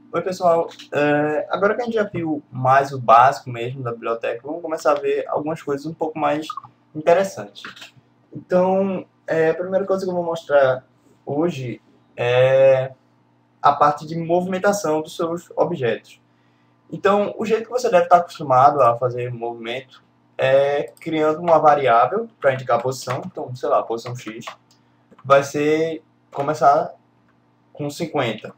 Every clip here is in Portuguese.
Oi pessoal, agora que a gente já viu mais o básico mesmo da biblioteca, vamos começar a ver algumas coisas um pouco mais interessantes. Então, a primeira coisa que eu vou mostrar hoje é a parte de movimentação dos seus objetos. Então, o jeito que você deve estar acostumado a fazer movimento é criando uma variável para indicar a posição. Então, sei lá, a posição X vai ser começar com 50.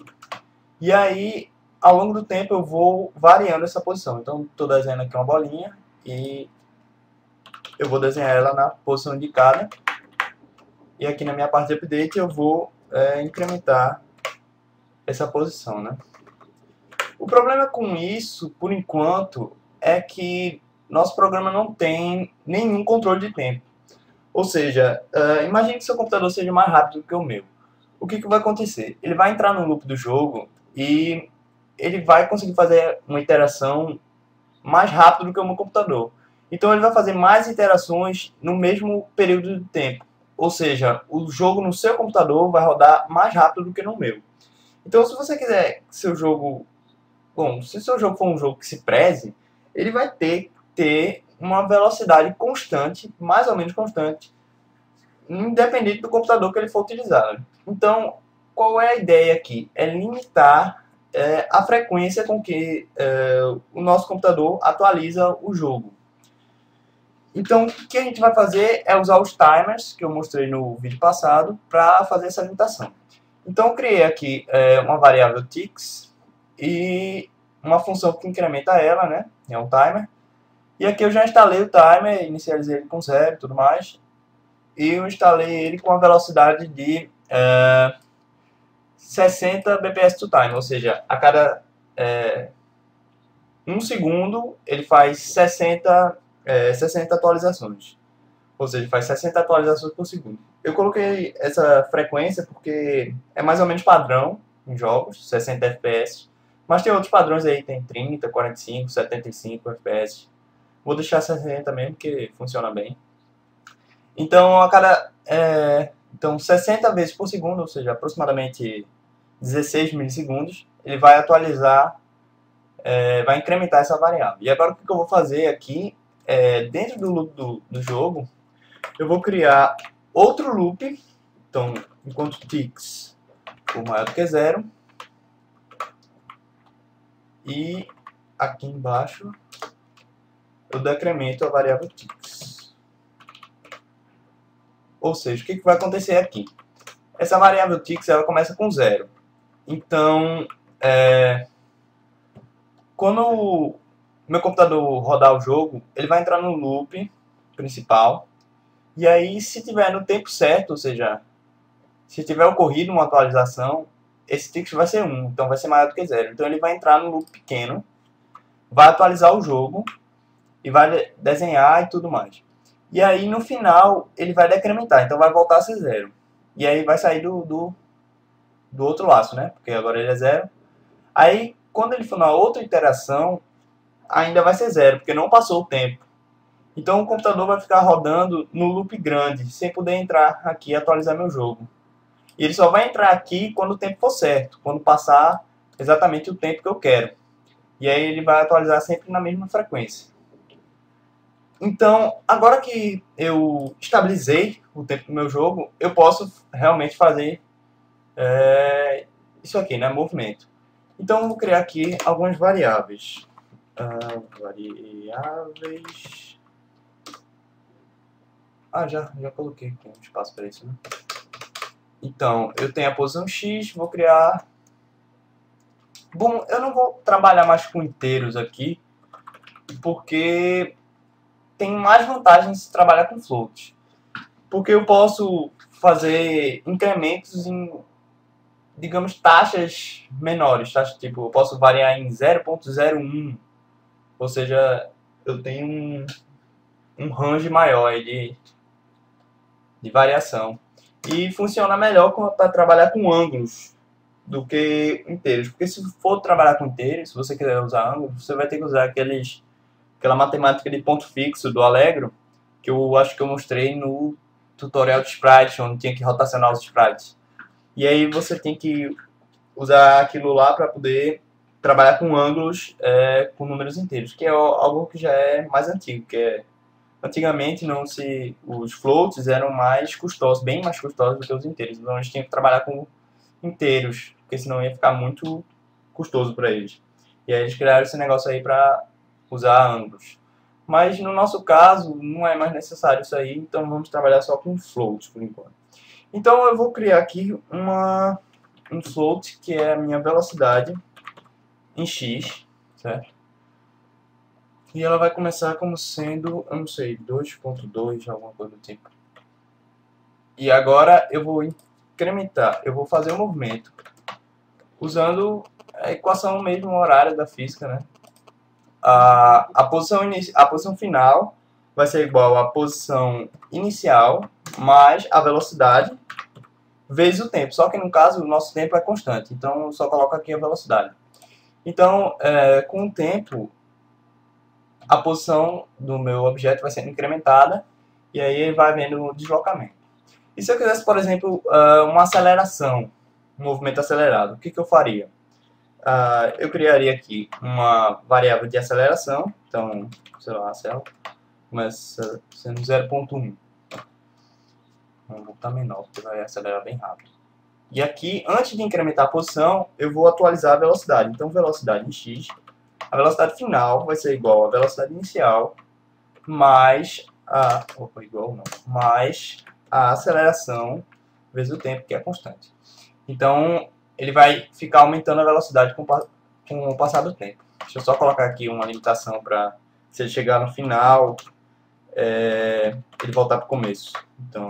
E aí, ao longo do tempo, eu vou variando essa posição. Então, estou desenhando aqui uma bolinha e eu vou desenhar ela na posição indicada. E aqui na minha parte de update eu vou incrementar essa posição, né? O problema com isso, por enquanto, é que nosso programa não tem nenhum controle de tempo. Ou seja, imagine que seu computador seja mais rápido do que o meu. O que vai acontecer? Ele vai entrar no loop do jogo e ele vai conseguir fazer uma interação mais rápido do que o meu computador. Então ele vai fazer mais interações no mesmo período de tempo. Ou seja, o jogo no seu computador vai rodar mais rápido do que no meu. Então se você quiser que seu jogo... Bom, se o seu jogo for um jogo que se preze, ele vai ter uma velocidade constante, mais ou menos constante, independente do computador que ele for utilizar. Então, qual é a ideia aqui? É limitar a frequência com que o nosso computador atualiza o jogo. Então, o que a gente vai fazer é usar os timers, que eu mostrei no vídeo passado, para fazer essa limitação. Então, eu criei aqui uma variável ticks e uma função que incrementa ela, né? É um timer. E aqui eu já instalei o timer, inicializei ele com 0 e tudo mais. E eu instalei ele com a velocidade de 60 bps to time, ou seja, a cada 1 segundo ele faz 60 atualizações, ou seja, faz 60 atualizações por segundo. Eu coloquei essa frequência porque é mais ou menos padrão em jogos, 60 fps, mas tem outros padrões aí, tem 30, 45, 75 fps. Vou deixar 60 mesmo, porque funciona bem. Então, então 60 vezes por segundo, ou seja, aproximadamente 16 milissegundos, ele vai atualizar, vai incrementar essa variável. E agora o que eu vou fazer aqui, dentro do loop do jogo, eu vou criar outro loop. Então, enquanto ticks for maior do que 0, e aqui embaixo eu decremento a variável ticks. Ou seja, o que vai acontecer aqui? Essa variável ticks ela começa com 0. Então, quando o meu computador rodar o jogo, ele vai entrar no loop principal. E aí, se tiver no tempo certo, ou seja, se tiver ocorrido uma atualização, esse ticks vai ser 1, então vai ser maior do que 0. Então ele vai entrar no loop pequeno, vai atualizar o jogo e vai desenhar e tudo mais. E aí, no final, ele vai decrementar, então vai voltar a ser 0. E aí vai sair do outro laço, né? Porque agora ele é 0. Aí, quando ele for na outra iteração, ainda vai ser 0, porque não passou o tempo. Então o computador vai ficar rodando no loop grande, sem poder entrar aqui e atualizar meu jogo. E ele só vai entrar aqui quando o tempo for certo, quando passar exatamente o tempo que eu quero. E aí ele vai atualizar sempre na mesma frequência. Então, agora que eu estabilizei o tempo do meu jogo, eu posso realmente fazer isso aqui, né? Movimento. Então, eu vou criar aqui algumas variáveis. Já coloquei aqui um espaço para isso, né? Então, eu tenho a posição X, vou criar... Bom, eu não vou trabalhar mais com inteiros aqui, porque tem mais vantagens de trabalhar com float. Porque eu posso fazer incrementos em, digamos, taxas menores. Taxas, tipo, eu posso variar em 0.01. Ou seja, eu tenho um range maior de variação. E funciona melhor para trabalhar com ângulos do que inteiros. Porque se for trabalhar com inteiros, se você quiser usar ângulos, você vai ter que usar aquela matemática de ponto fixo do Allegro, que eu acho que eu mostrei no tutorial de sprite, onde tinha que rotacionar os sprites. E aí você tem que usar aquilo lá para poder trabalhar com ângulos com números inteiros, que é algo que já é mais antigo, que é antigamente os floats eram mais custosos, bem mais custosos do que os inteiros, então eles tinham que trabalhar com inteiros, porque senão ia ficar muito custoso para eles. E aí eles criaram esse negócio aí para usar ângulos. Mas no nosso caso não é mais necessário isso aí, então vamos trabalhar só com floats por enquanto. Então eu vou criar aqui um float que é a minha velocidade em x, certo? E ela vai começar como sendo, eu não sei, 2.2, alguma coisa do tipo. E agora eu vou incrementar, eu vou fazer um movimento usando a equação mesmo horária da física, né? A posição final vai ser igual à posição inicial mais a velocidade vezes o tempo. Só que no caso o nosso tempo é constante, então eu só coloco aqui a velocidade. Então, com o tempo, a posição do meu objeto vai sendo incrementada e aí ele vai vendo o deslocamento. E se eu quisesse, por exemplo, uma aceleração, um movimento acelerado, o que eu faria? Eu criaria aqui uma variável de aceleração, então, sei lá, começa sendo 0.1. Vamos botar menor, porque vai acelerar bem rápido. E aqui, antes de incrementar a posição, eu vou atualizar a velocidade. Então, velocidade em x, a velocidade final vai ser igual à velocidade inicial mais mais a aceleração vezes o tempo, que é constante. Então, ele vai ficar aumentando a velocidade com o passar do tempo. Deixa eu só colocar aqui uma limitação para, se ele chegar no final, ele voltar para o começo. Então,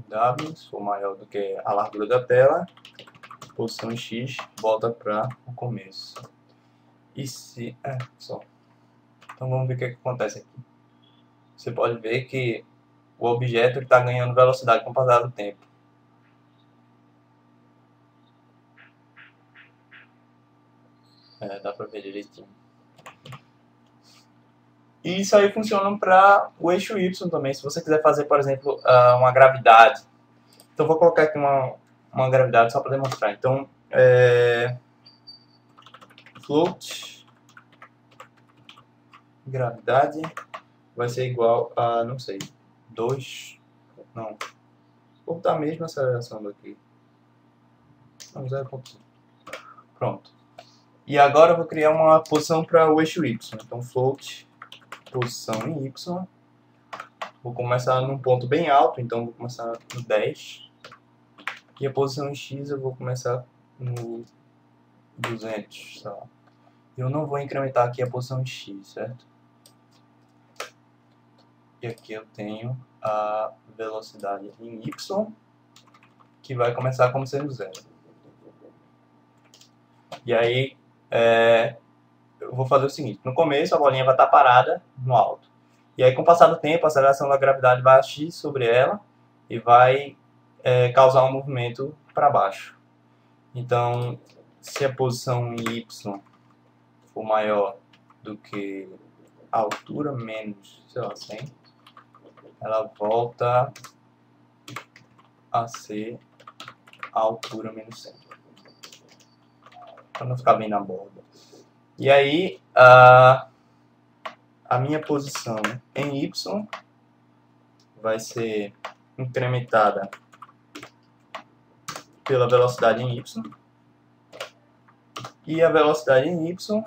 W, se for maior do que a largura da tela, posição em X, volta para o começo. E se... só. Então vamos ver o que acontece aqui. Você pode ver que o objeto está ganhando velocidade com o passar do tempo. Dá para ver direitinho. E isso aí funciona para o eixo Y também. Se você quiser fazer, por exemplo, uma gravidade. Então vou colocar aqui uma gravidade só para demonstrar. Então, float gravidade vai ser igual a, não sei, 2, não, vou botar a mesma aceleração daqui, 0.5, pronto. E agora eu vou criar uma posição para o eixo Y, então float posição em Y, vou começar num ponto bem alto, então vou começar no 10, e a posição em X eu vou começar no 200, sei lá. Eu não vou incrementar aqui a posição em X, certo? E aqui eu tenho a velocidade em Y, que vai começar como sendo 0. E aí, eu vou fazer o seguinte. No começo, a bolinha vai estar parada no alto. E aí, com o passar do tempo, a aceleração da gravidade vai agir sobre ela e vai causar um movimento para baixo. Então, se a posição em Y for maior do que a altura menos, sei lá, 100, ela volta a ser a altura menos 100. Para não ficar bem na borda. E aí, a minha posição em Y vai ser incrementada pela velocidade em Y. E a velocidade em Y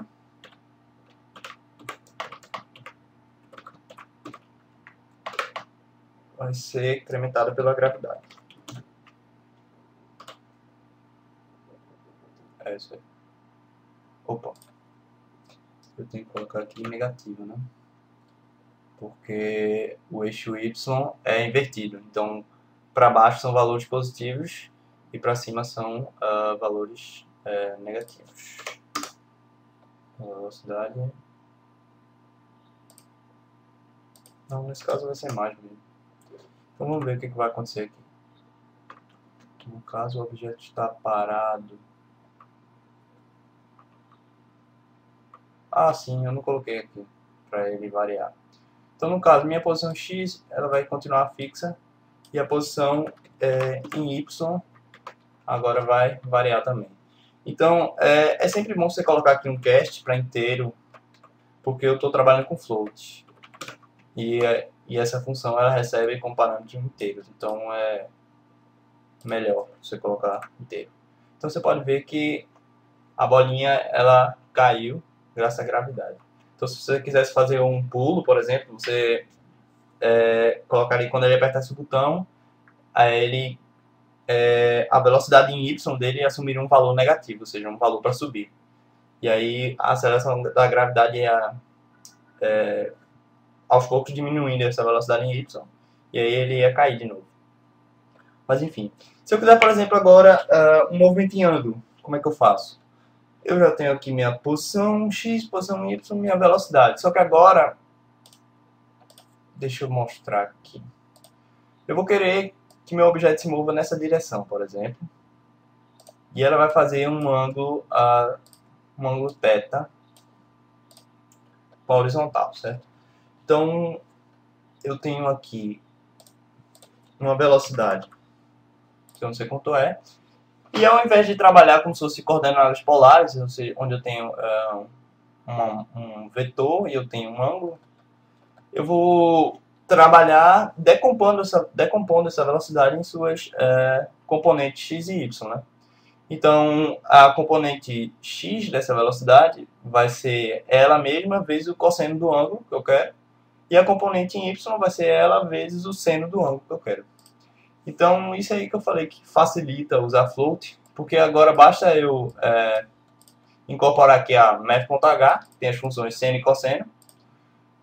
vai ser incrementada pela gravidade. É isso aí. Opa. Eu tenho que colocar aqui negativo, né? Porque o eixo Y é invertido. Então, para baixo são valores positivos e para cima são valores negativos. A velocidade... Não, nesse caso vai ser mais mesmo. Então vamos ver o que vai acontecer aqui. No caso, o objeto está parado. Sim, eu não coloquei aqui para ele variar. Então, no caso, minha posição X ela vai continuar fixa e a posição em Y, agora vai variar também. Então, é sempre bom você colocar aqui um cast para inteiro, porque eu estou trabalhando com float. E essa função ela recebe com parâmetros inteiros, então é melhor você colocar inteiro. Então você pode ver que a bolinha ela caiu graças à gravidade. Então se você quisesse fazer um pulo, por exemplo, você colocaria quando ele apertasse o botão, aí a velocidade em y dele assumiria um valor negativo, ou seja, um valor para subir. E aí a aceleração da gravidade ia aos poucos diminuindo essa velocidade em y, e aí ele ia cair de novo. Mas enfim, se eu quiser, por exemplo, agora um movimento em ângulo, como é que eu faço? Eu já tenho aqui minha posição x, posição y, minha velocidade. Só que agora, deixa eu mostrar aqui. Eu vou querer que meu objeto se mova nessa direção, por exemplo. E ela vai fazer um ângulo θ com a horizontal, certo? Então, eu tenho aqui uma velocidade, que eu não sei quanto é. E ao invés de trabalhar como se fosse coordenadas polares, onde eu tenho um vetor e eu tenho um ângulo, eu vou trabalhar decompondo essa velocidade em suas componentes x e y, né? Então, a componente x dessa velocidade vai ser ela mesma vezes o cosseno do ângulo que eu quero, e a componente em y vai ser ela vezes o seno do ângulo que eu quero. Então, isso aí que eu falei que facilita usar float, porque agora basta eu incorporar aqui a math.h, que tem as funções seno e cosseno,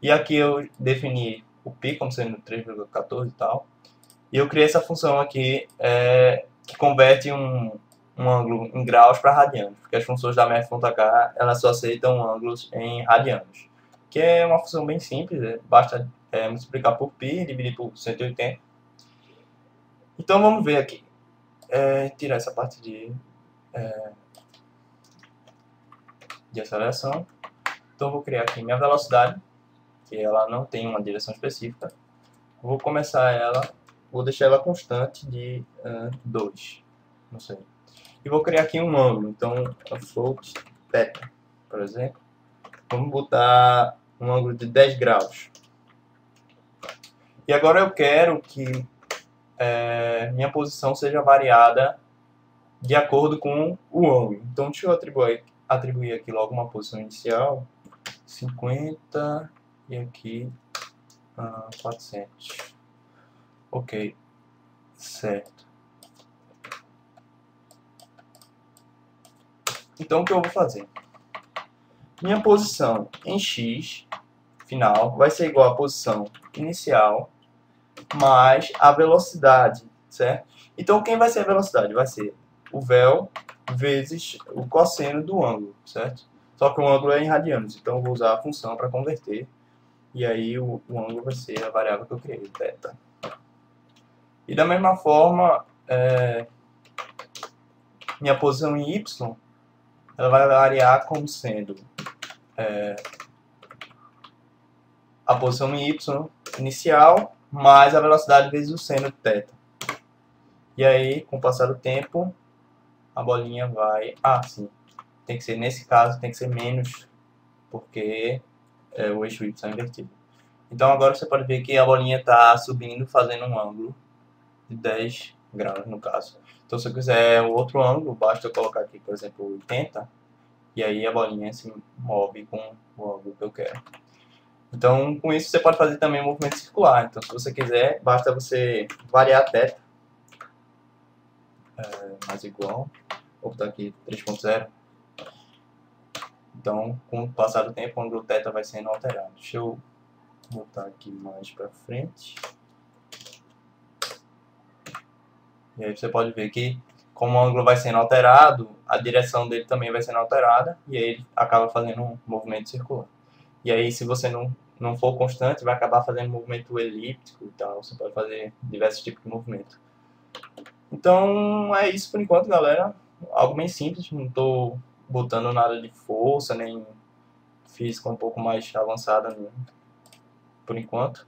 e aqui eu defini o π como sendo 3,14 e tal, e eu criei essa função aqui que converte um ângulo em graus para radianos, porque as funções da math.h elas só aceitam ângulos em radianos, que é uma função bem simples, basta multiplicar por π, dividir por 180. Então vamos ver aqui, tirar essa parte de aceleração. Então vou criar aqui minha velocidade, que ela não tem uma direção específica. Vou começar ela, vou deixar ela constante de 2, não sei. E vou criar aqui um ângulo, então float θ, por exemplo. Vamos botar um ângulo de 10 graus. E agora eu quero que minha posição seja variada de acordo com o ângulo. Então deixa eu atribuir aqui logo uma posição inicial, 50 e aqui 400. Ok, certo. Então o que eu vou fazer? Minha posição em x final vai ser igual à posição inicial mais a velocidade, certo? Então quem vai ser a velocidade? Vai ser o véu vezes o cosseno do ângulo, certo? Só que o ângulo é em radianos, então eu vou usar a função para converter. E aí o ângulo vai ser a variável que eu criei, θ. E da mesma forma, minha posição em y, ela vai variar como sendo a posição em y inicial mais a velocidade vezes o seno de θ. E aí, com o passar do tempo, a bolinha vai... sim. Tem que ser, nesse caso, tem que ser menos, porque o eixo y é invertido. Então agora você pode ver que a bolinha está subindo, fazendo um ângulo de 10 graus, no caso. Então se eu quiser outro ângulo, basta eu colocar aqui, por exemplo, 80, e aí a bolinha se move com o ângulo que eu quero. Então, com isso você pode fazer também um movimento circular. Então, se você quiser, basta você variar a θ, mais igual, vou botar aqui 3.0. Então, com o passar do tempo, o ângulo θ vai sendo alterado. Deixa eu botar aqui mais para frente. E aí você pode ver que, como o ângulo vai sendo alterado, a direção dele também vai sendo alterada, e aí ele acaba fazendo um movimento circular. E aí, se você não for constante, vai acabar fazendo movimento elíptico e tal. Você pode fazer diversos tipos de movimento. Então, é isso por enquanto, galera. Algo bem simples, não estou botando nada de força, nem física um pouco mais avançada por enquanto.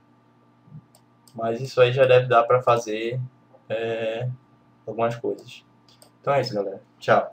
Mas isso aí já deve dar para fazer algumas coisas. Então é isso, galera. Tchau.